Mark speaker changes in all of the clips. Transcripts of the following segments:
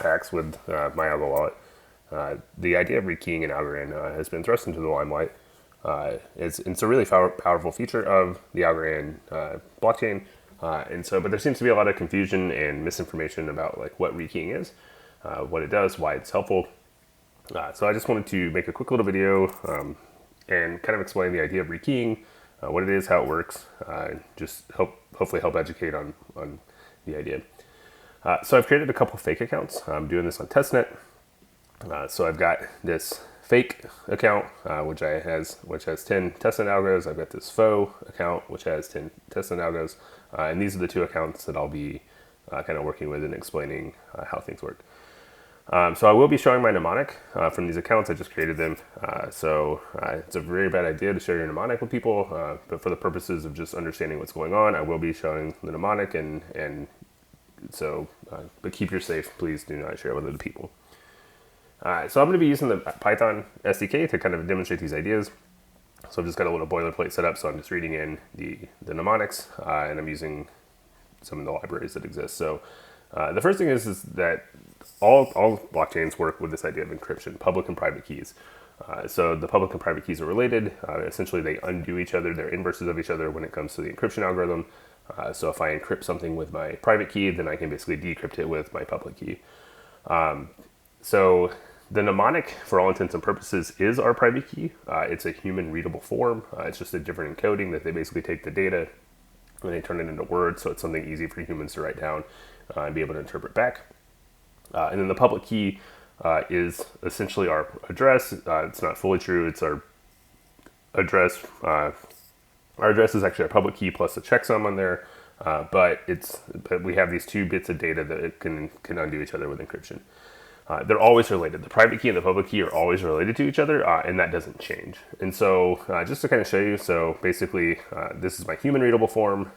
Speaker 1: hacks with my Algo wallet. The idea of rekeying in Algorand has been thrust into the limelight. It's a really powerful feature of the Algorand blockchain, but there seems to be a lot of confusion and misinformation about like what rekeying is, what it does, why it's helpful. So I just wanted to make a quick little video and kind of explain the idea of rekeying, what it is, how it works, just hopefully help educate on the idea. So I've created a couple fake accounts. I'm doing this on testnet. So I've got this fake account, which has 10 testnet algos. I've got this faux account, which has 10 testnet algos. And these are the two accounts that I'll be kind of working with and explaining how things work. So I will be showing my mnemonic from these accounts. I just created them. It's a very bad idea to share your mnemonic with people, but for the purposes of just understanding what's going on, I will be showing the mnemonic but keep your safe. Please do not share with other people. So I'm going to be using the Python SDK to kind of demonstrate these ideas. So I've just got a little boilerplate set up. So I'm just reading in the mnemonics, and I'm using some of the libraries that exist. So the first thing is that all blockchains work with this idea of encryption, public and private keys. So the public and private keys are related. Essentially, they undo each other. They're inverses of each other when it comes to the encryption algorithm. So if I encrypt something with my private key, then I can basically decrypt it with my public key. So the mnemonic, for all intents and purposes, is our private key. It's a human readable form. It's just a different encoding that they basically take the data and they turn it into words. So it's something easy for humans to write down and be able to interpret back. And then the public key is essentially our address. It's not fully true. It's our address. Our address is actually our public key plus a checksum on there, but we have these two bits of data that it can undo each other with encryption. They're always related. The private key and the public key are always related to each other, and that doesn't change. And so just to kind of show you, so basically this is my human readable form,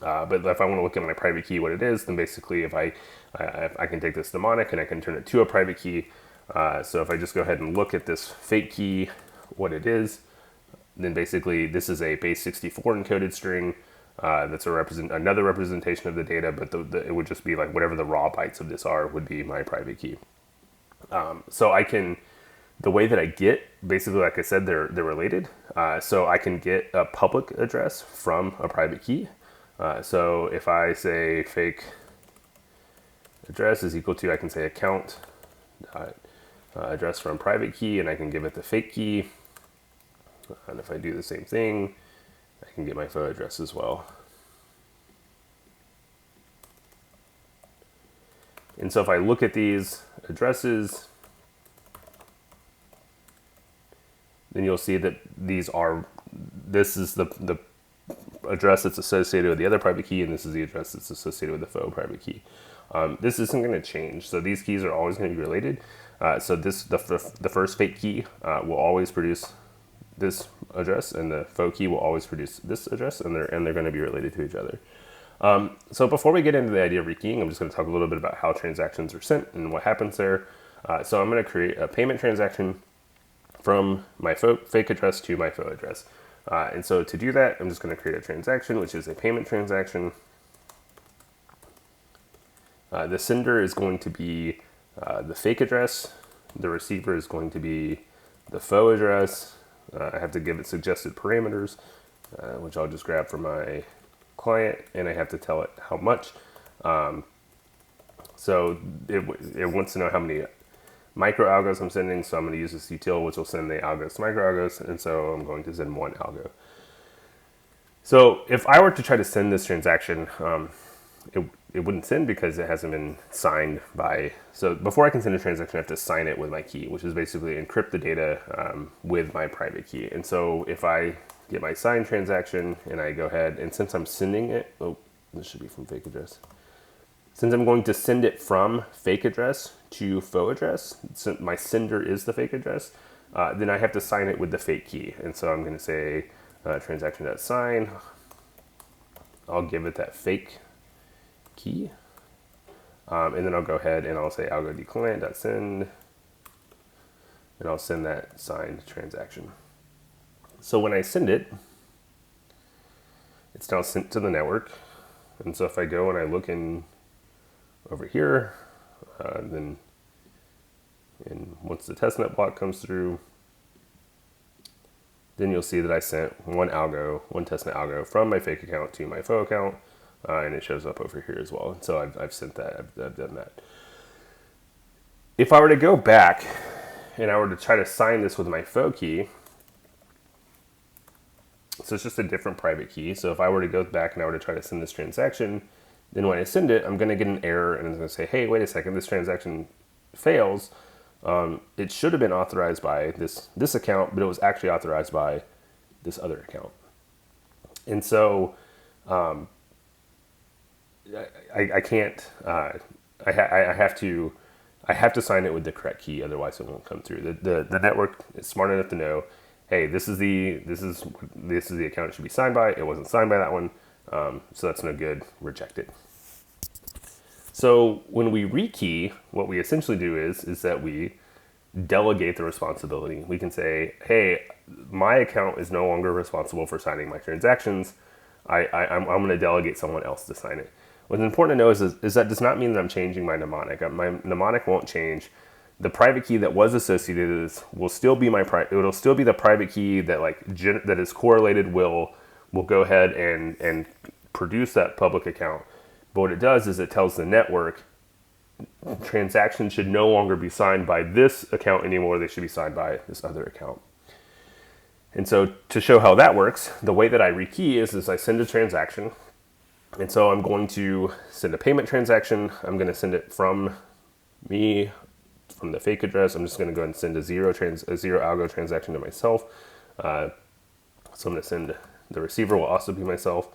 Speaker 1: but if I want to look at my private key, what it is, then basically if I can take this mnemonic and I can turn it to a private key. So if I just go ahead and look at this fake key, what it is, then basically this is a base 64 encoded string that's another representation of the data, but it would just be like whatever the raw bytes of this are would be my private key. The way that I get, basically, like I said, they're related. So I can get a public address from a private key. So if I say fake address is equal to, I can say account address from private key, and I can give it the fake key. And if I do the same thing, I can get my faux address as well. And so if I look at these addresses, then you'll see that this is the address that's associated with the other private key, and this is the address that's associated with the faux private key. This isn't going to change. So these keys are always going to be related. The first fake key will always produce this address, and the faux key will always produce this address, and they're going to be related to each other. So before we get into the idea of rekeying, I'm just going to talk a little bit about how transactions are sent and what happens there. So I'm going to create a payment transaction from my fake address to my faux address. And so to do that, I'm just going to create a transaction, which is a payment transaction. The sender is going to be the fake address. The receiver is going to be the faux address. I have to give it suggested parameters, which I'll just grab from my client, and I have to tell it how much. So it wants to know how many micro algos I'm sending, so I'm going to use this util, which will send the algos to micro algos, and so I'm going to send one algo. So if I were to try to send this transaction, it wouldn't send because it hasn't been signed by. So before I can send a transaction, I have to sign it with my key, which is basically encrypt the data with my private key. And so if I get my signed transaction and I go ahead, and since I'm sending it, this should be from fake address. Since I'm going to send it from fake address to faux address, since my sender is the fake address, then I have to sign it with the fake key. And so I'm going to say transaction.sign. I'll give it that fake key, and then I'll go ahead and I'll say algo_declient.send, and I'll send that signed transaction. So when I send it, it's now sent to the network. And so if I go and I look in over here, then and once the testnet block comes through, then you'll see that I sent one testnet algo from my fake account to my faux account, and it shows up over here as well. So I've sent that, I've done that. If I were to go back and I were to try to sign this with my faux key, so it's just a different private key. So if I were to go back and I were to try to send this transaction, then when I send it, I'm going to get an error and it's going to say, hey, wait a second, this transaction fails. It should have been authorized by this account, but it was actually authorized by this other account. And so I can't, I have to sign it with the correct key, otherwise it won't come through. The network is smart enough to know, hey, this is the account it should be signed by. It wasn't signed by that one, so that's no good. Reject it. So when we rekey, what we essentially do is that we delegate the responsibility. We can say, hey, my account is no longer responsible for signing my transactions. I'm going to delegate someone else to sign it. What's important to know is that does not mean that I'm changing my mnemonic. My mnemonic won't change. The private key that was associated with this will still be it'll still be the private key that that is correlated will go ahead and produce that public account. But what it does is it tells the network transactions should no longer be signed by this account anymore. They should be signed by this other account. And so to show how that works, the way that I rekey is I send a transaction. And so I'm going to send a payment transaction. I'm going to send it from the fake address. I'm just going to go ahead and send a zero algo transaction to myself. So I'm going to send the receiver will also be myself.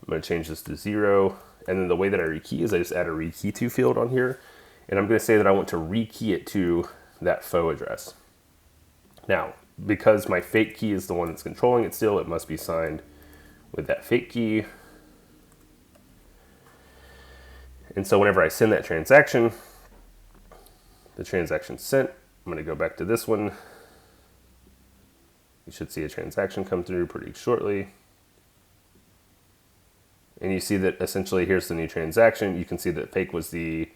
Speaker 1: I'm going to change this to 0. And then the way that I rekey is I just add a rekey to field on here. And I'm going to say that I want to rekey it to that faux address. Now, because my fake key is the one that's controlling it still, it must be signed with that fake key. And so whenever I send that transaction, the transaction sent, I'm going to go back to this one. You should see a transaction come through pretty shortly. And you see that essentially here's the new transaction. You can see that fake was the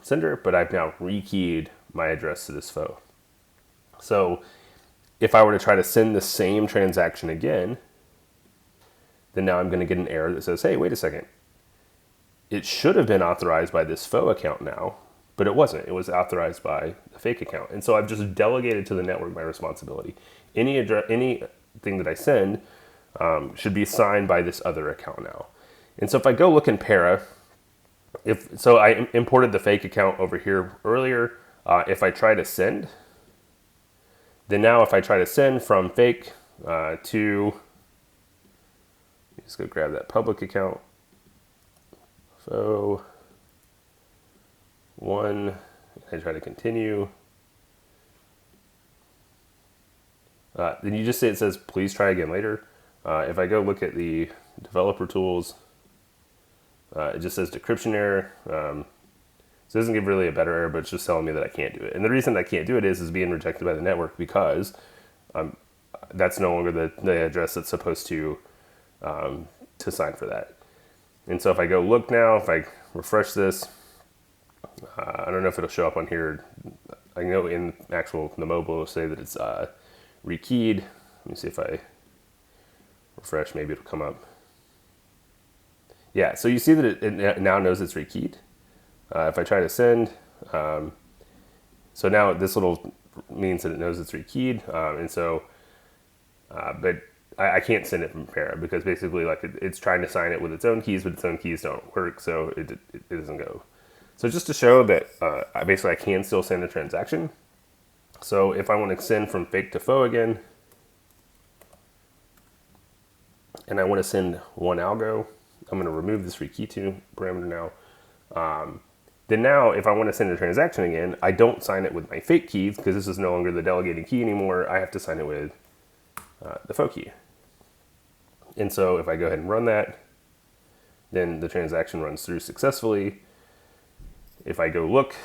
Speaker 1: sender, but I've now rekeyed my address to this faux. So if I were to try to send the same transaction again, then now I'm going to get an error that says, hey, wait a second. It should have been authorized by this faux account now, but it wasn't. It was authorized by the fake account. And so I've just delegated to the network my responsibility. Anything that I send should be signed by this other account now. And so if I go look in Para, I imported the fake account over here earlier. If I try to send, then now if I try to send from fake to, just go grab that public account, faux 1, I try to continue. Then you just say it says, please try again later. If I go look at the developer tools, it just says decryption error. So it doesn't give really a better error, but it's just telling me that I can't do it. And the reason I can't do it is being rejected by the network because that's no longer the address that's supposed to sign for that. And so if I go look now, if I refresh this, I don't know if it'll show up on here. I know in the mobile it'll say that it's rekeyed. Let me see if I refresh, maybe it'll come up. Yeah, so you see that it now knows it's rekeyed. If I try to send, so now this little means that it knows it's rekeyed, and so, but I can't send it from Para because basically it's trying to sign it with its own keys, but its own keys don't work, so it doesn't go. So just to show that I can still send a transaction. So if I want to send from fake to faux again, and I want to send one algo, I'm going to remove this rekey to parameter now. Then now, if I want to send a transaction again, I don't sign it with my fake keys because this is no longer the delegating key anymore. I have to sign it with the faux key. And so if I go ahead and run that, then the transaction runs through successfully. If I go look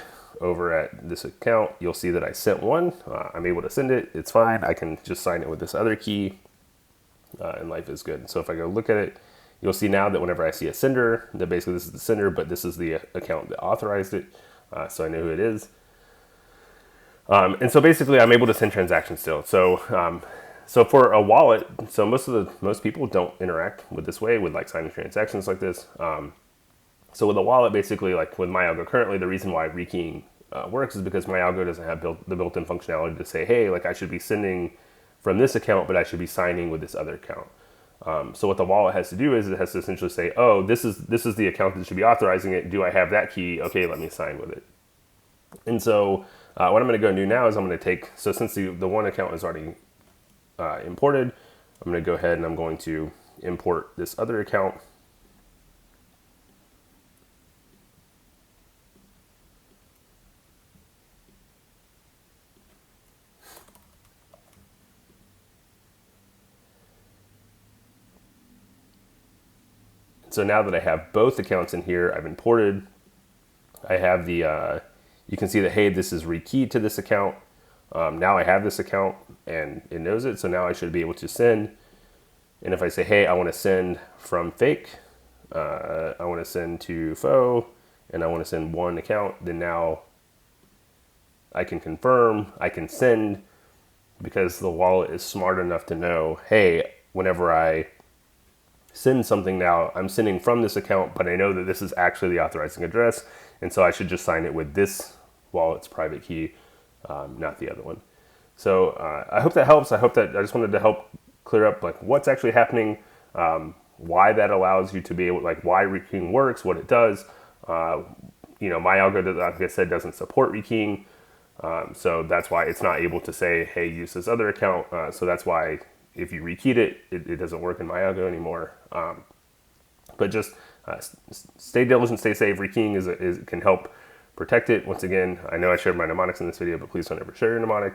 Speaker 1: over at this account, you'll see that I sent one. I'm able to send it. It's fine. I can just sign it with this other key, and life is good. So if I go look at it, you'll see now that whenever I see a sender, that basically this is the sender, but this is the account that authorized it, so I know who it is. And so basically, I'm able to send transactions still. So for a wallet, so most people don't interact with this way with like signing transactions like this. So with a wallet, basically, like with my algo currently, the reason why rekeying works is because my algo doesn't have the built-in functionality to say, hey, like I should be sending from this account, but I should be signing with this other account. So what the wallet has to do is it has to essentially say, oh, this is the account that should be authorizing it. Do I have that key? Okay, let me sign with it. And so what I'm going to go and do now is I'm going to take, so since the one account is already imported, I'm going to go ahead and I'm going to import this other account. So now that I have both accounts in here, I've imported, I have the, you can see that, hey, this is rekeyed to this account. Now I have this account and it knows it. So now I should be able to send. And if I say, hey, I want to send from fake, I want to send to faux, and I want to send one account, then now I can confirm, I can send, because the wallet is smart enough to know, hey, whenever I send something now, I'm sending from this account, but I know that this is actually the authorizing address, and so I should just sign it with this wallet's private key, not the other one. So I hope that helps. I just wanted to help clear up like what's actually happening, why that allows you to be able, like why rekeying works, what it does. My algorithm, like I said, doesn't support rekeying, so that's why it's not able to say, hey, use this other account. So that's why if you rekeyed it doesn't work in my algo anymore. But just stay diligent, stay safe. Rekeying can help protect it. Once again, I know I shared my mnemonics in this video, but please don't ever share your mnemonic.